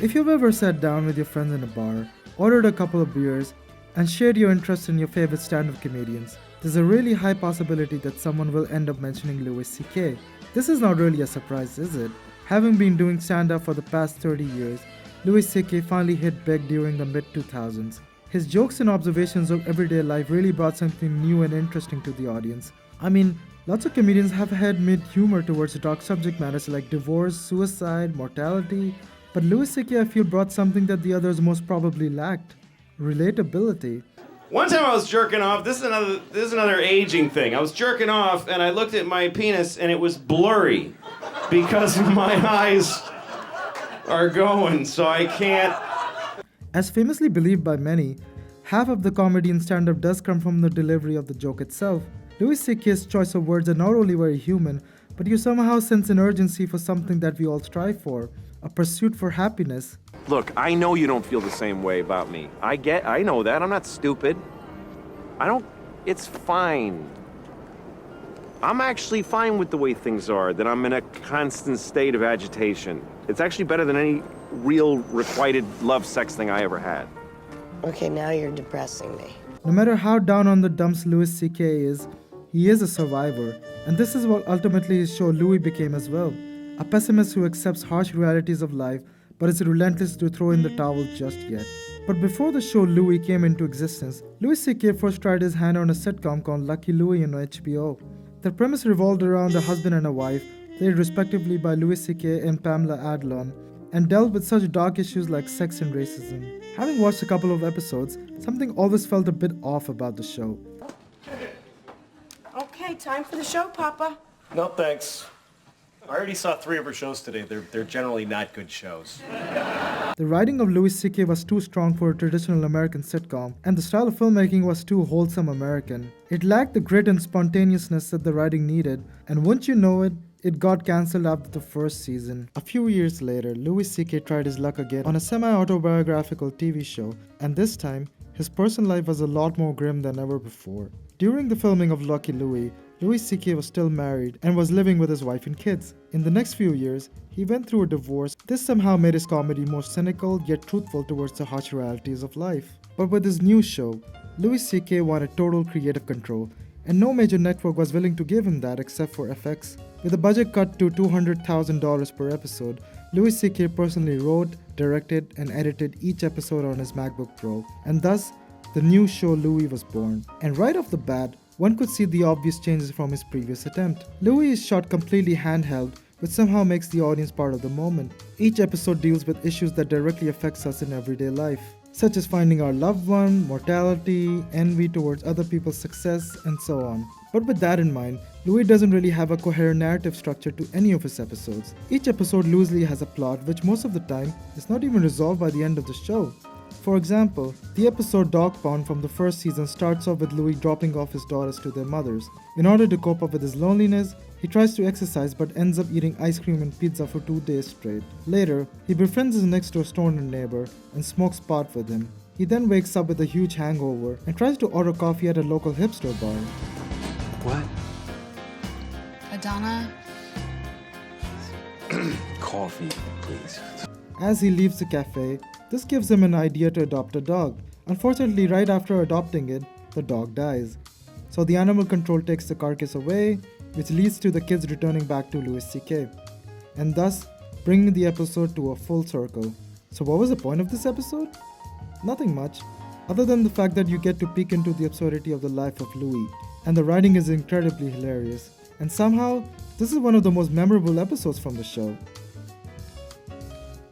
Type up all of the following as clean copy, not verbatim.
If you've ever sat down with your friends in a bar, ordered a couple of beers, and shared your interest in your favorite stand-up comedians, there's a really high possibility that someone will end up mentioning Louis C.K. This is not really a surprise, is it? Having been doing stand-up for the past 30 years, Louis C.K. finally hit big during the mid-2000s. His jokes and observations of everyday life really brought something new and interesting to the audience. I mean, lots of comedians have had made humor towards dark subject matters like divorce, suicide, mortality, but Louis C.K. I feel brought something that the others most probably lacked: relatability. One time I was jerking off. This is another aging thing. I was jerking off and I looked at my penis and it was blurry because my eyes are going, so I can't. As famously believed by many, half of the comedy in stand-up does come from the delivery of the joke itself. Louis C.K.'s choice of words are not only very human, but you somehow sense an urgency for something that we all strive for, a pursuit for happiness. Look, I know you don't feel the same way about me. I know that. I'm not stupid. It's fine. I'm actually fine with the way things are, that I'm in a constant state of agitation. It's actually better than any real requited love sex thing I ever had. Okay, now you're depressing me. No matter how down on the dumps Louis C.K. is, he is a survivor, and this is what ultimately his show Louie became as well. A pessimist who accepts harsh realities of life but is relentless to throw in the towel just yet. But before the show Louie came into existence, Louis C.K. first tried his hand on a sitcom called Lucky Louie on HBO. The premise revolved around a husband and a wife, played respectively by Louis C.K. and Pamela Adlon, and dealt with such dark issues like sex and racism. Having watched a couple of episodes, something always felt a bit off about the show. Okay, time for the show, Papa. No, thanks. I already saw 3 of her shows today. They're generally not good shows. The writing of Louis C.K. was too strong for a traditional American sitcom, and the style of filmmaking was too wholesome American. It lacked the grit and spontaneousness that the writing needed, and wouldn't you know it, it got cancelled after the first season. A few years later, Louis C.K. tried his luck again on a semi-autobiographical TV show, and this time, his personal life was a lot more grim than ever before. During the filming of Lucky Louie, Louis C.K. was still married and was living with his wife and kids. In the next few years, he went through a divorce. This somehow made his comedy more cynical yet truthful towards the harsh realities of life. But with his new show, Louis C.K. wanted total creative control, and no major network was willing to give him that except for FX. With a budget cut to $200,000 per episode, Louis C.K. personally wrote, directed, and edited each episode on his MacBook Pro, and thus, the new show Louie was born. And right off the bat, one could see the obvious changes from his previous attempt. Louie is shot completely handheld, which somehow makes the audience part of the moment. Each episode deals with issues that directly affects us in everyday life, such as finding our loved one, mortality, envy towards other people's success, and so on. But with that in mind, Louie doesn't really have a coherent narrative structure to any of his episodes. Each episode loosely has a plot which most of the time is not even resolved by the end of the show. For example, the episode Dog Pound from the first season starts off with Louie dropping off his daughters to their mothers. In order to cope up with his loneliness, he tries to exercise but ends up eating ice cream and pizza for 2 days straight. Later, he befriends his next door stoner neighbor and smokes pot with him. He then wakes up with a huge hangover and tries to order coffee at a local hipster bar. What? Adana? Coffee, please. As he leaves the cafe, this gives him an idea to adopt a dog. Unfortunately, right after adopting it, the dog dies. So the animal control takes the carcass away, which leads to the kids returning back to Louis C.K. and thus bringing the episode to a full circle. So what was the point of this episode? Nothing much, other than the fact that you get to peek into the absurdity of the life of Louis, and the writing is incredibly hilarious. And somehow, this is one of the most memorable episodes from the show.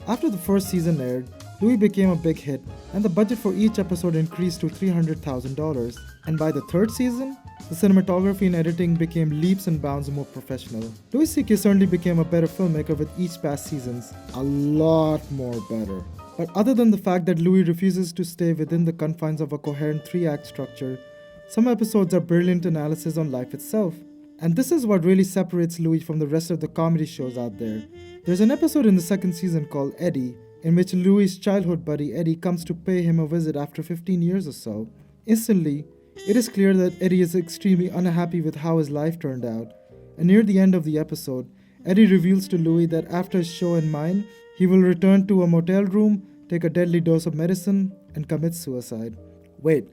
After the first season aired, Louie became a big hit, and the budget for each episode increased to $300,000. And by the third season, the cinematography and editing became leaps and bounds more professional. Louis C.K. certainly became a better filmmaker with each past seasons, a lot more better. But other than the fact that Louie refuses to stay within the confines of a coherent 3-act structure, some episodes are brilliant analysis on life itself. And this is what really separates Louie from the rest of the comedy shows out there. There's an episode in the second season called Eddie, in which Louie's childhood buddy Eddie comes to pay him a visit after 15 years or so. Instantly, it is clear that Eddie is extremely unhappy with how his life turned out, and near the end of the episode, Eddie reveals to Louie that after his show and mine, he will return to a motel room, take a deadly dose of medicine, and commit suicide. Wait,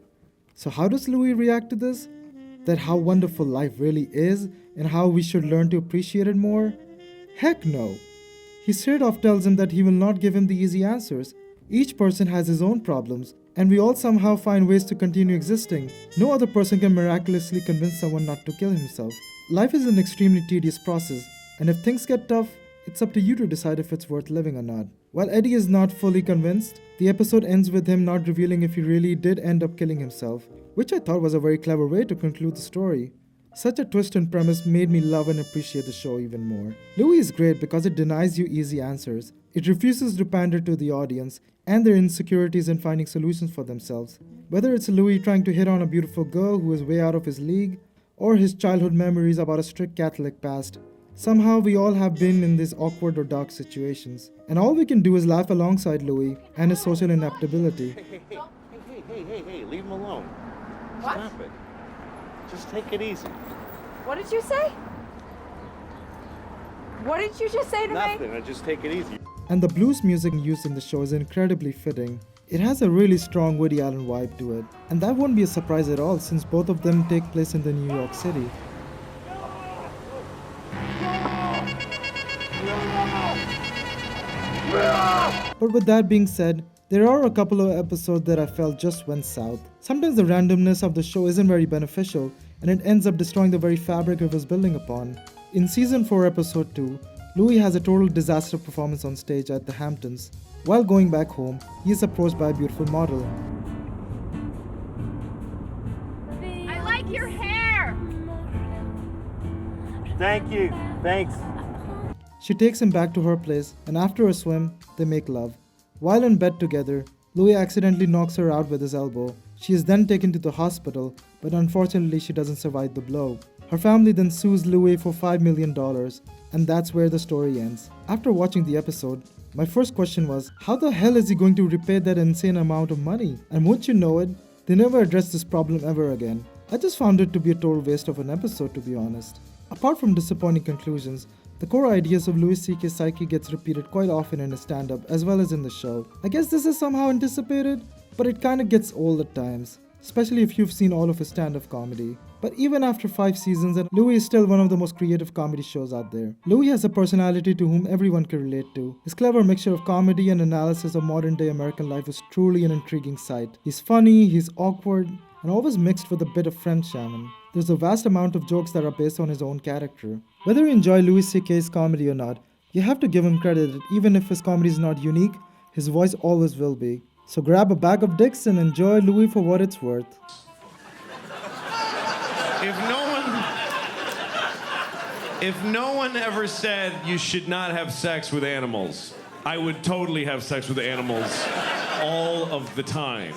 so how does Louis react to this? That how wonderful life really is and how we should learn to appreciate it more? Heck no. He straight off tells him that he will not give him the easy answers. Each person has his own problems, and we all somehow find ways to continue existing. No other person can miraculously convince someone not to kill himself. Life is an extremely tedious process, and if things get tough, it's up to you to decide if it's worth living or not. While Eddie is not fully convinced, the episode ends with him not revealing if he really did end up killing himself, which I thought was a very clever way to conclude the story. Such a twist and premise made me love and appreciate the show even more. Louie is great because it denies you easy answers. It refuses to pander to the audience and their insecurities in finding solutions for themselves. Whether it's Louie trying to hit on a beautiful girl who is way out of his league, or his childhood memories about a strict Catholic past, somehow we all have been in these awkward or dark situations. And all we can do is laugh alongside Louie and his social ineptability. Hey, leave him alone. What? Stop it. Just take it easy. What did you say? What did you just say to me? Nothing, I just take it easy. And the blues music used in the show is incredibly fitting. It has a really strong Woody Allen vibe to it, and that won't be a surprise at all since both of them take place in the New York City. But with that being said, there are a couple of episodes that I felt just went south. Sometimes the randomness of the show isn't very beneficial, and it ends up destroying the very fabric it was building upon. In Season 4, Episode 2, Louis has a total disaster performance on stage at the Hamptons. While going back home, he is approached by a beautiful model. I like your hair. Thank you. Thanks. She takes him back to her place, and after a swim, they make love. While in bed together, Louis accidentally knocks her out with his elbow. She is then taken to the hospital, but unfortunately she doesn't survive the blow. Her family then sues Louis for $5 million, and that's where the story ends. After watching the episode, my first question was, how the hell is he going to repay that insane amount of money? And won't you know it, they never addressed this problem ever again. I just found it to be a total waste of an episode, to be honest. Apart from disappointing conclusions, the core ideas of Louis C.K.'s psyche gets repeated quite often in his stand-up as well as in the show. I guess this is somehow anticipated, but it kinda gets old at times, especially if you've seen all of his stand-up comedy. But even after 5 seasons, Louis is still one of the most creative comedy shows out there. Louis has a personality to whom everyone can relate to. His clever mixture of comedy and analysis of modern-day American life is truly an intriguing sight. He's funny, he's awkward, and always mixed with a bit of French shaman. There's a vast amount of jokes that are based on his own character. Whether you enjoy Louis C.K.'s comedy or not, you have to give him credit that even if his comedy is not unique, his voice always will be. So grab a bag of dicks and enjoy Louis for what it's worth. If no one ever said you should not have sex with animals, I would totally have sex with animals all of the time.